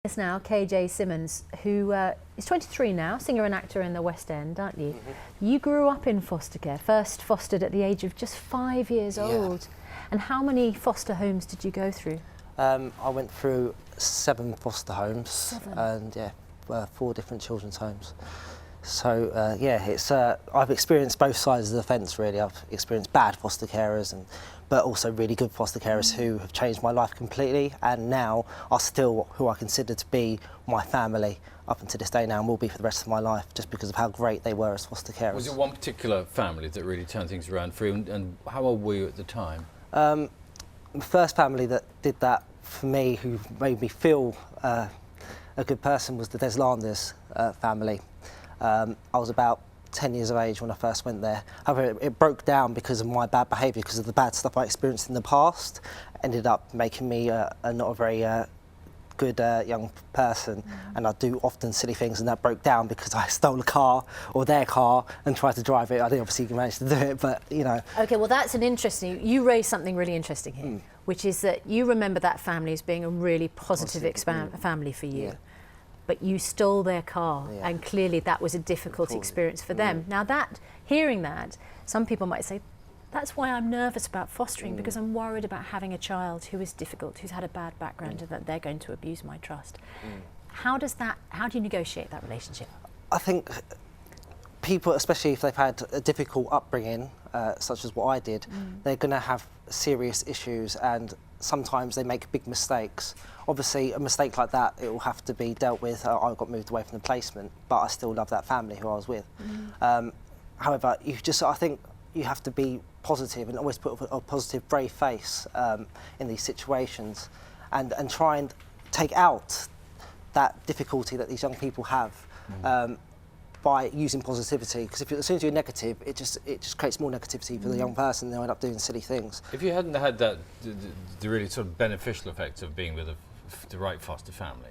Yes, now KJ Simmons, who is 23 now, singer and actor in the West End, aren't you? Mm-hmm. You grew up in foster care, first fostered at the age of just 5 years old. And how many foster homes did you go through? I went through 7 foster homes. 7? And 4 different children's homes. So it's I've experienced both sides of the fence really. I've experienced bad foster carers but also really good foster carers who have changed my life completely, and now are still who I consider to be my family up until this day now, and will be for the rest of my life, just because of how great they were as foster carers. Was it one particular family that really turned things around for you, and how old were you at the time? The first family that did that for me, who made me feel a good person, was the Deslanders family. I was about 10 years of age when I first went there. However, it broke down because of my bad behaviour, because of the bad stuff I experienced in the past. Ended up making me not a very good young person, and I do often silly things, and that broke down because I stole a car, or their car, and tried to drive it. I didn't obviously manage to do it, but you know. Okay, well that's an interesting, you raised something really interesting here, which is that you remember that family as being a really positive family for you. Yeah. But you stole their car, and clearly that was a difficult experience for them. Now hearing that, some people might say, that's why I'm nervous about fostering, because I'm worried about having a child who is difficult, who's had a bad background, and that they're going to abuse my trust. How do you negotiate that relationship? I think people, especially if they've had a difficult upbringing, such as what I did, they're going to have serious issues, and sometimes they make big mistakes. Obviously, a mistake like that, it will have to be dealt with. I got moved away from the placement, but I still love that family who I was with. However, I think you have to be positive and always put a positive, brave face in these situations, and try and take out that difficulty that these young people have. By using positivity, because as soon as you're negative, it just creates more negativity for the young person, and they'll end up doing silly things. If you hadn't had that, the really sort of beneficial effects of being with the right foster family,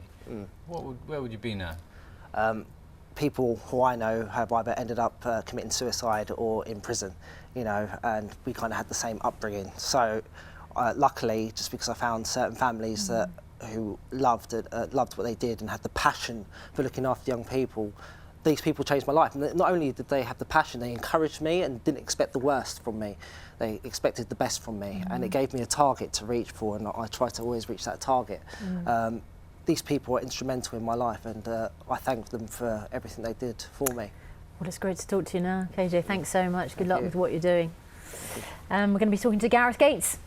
where would you be now? People who I know have either ended up committing suicide or in prison, you know, and we kind of had the same upbringing. So luckily, just because I found certain families who loved what they did and had the passion for looking after young people, these people changed my life. And not only did they have the passion, they encouraged me and didn't expect the worst from me. They expected the best from me, and it gave me a target to reach for, and I try to always reach that target. These people were instrumental in my life, and I thank them for everything they did for me. Well, it's great to talk to you now, KJ. Thanks so much. Good luck with what you're doing. We're going to be talking to Gareth Gates.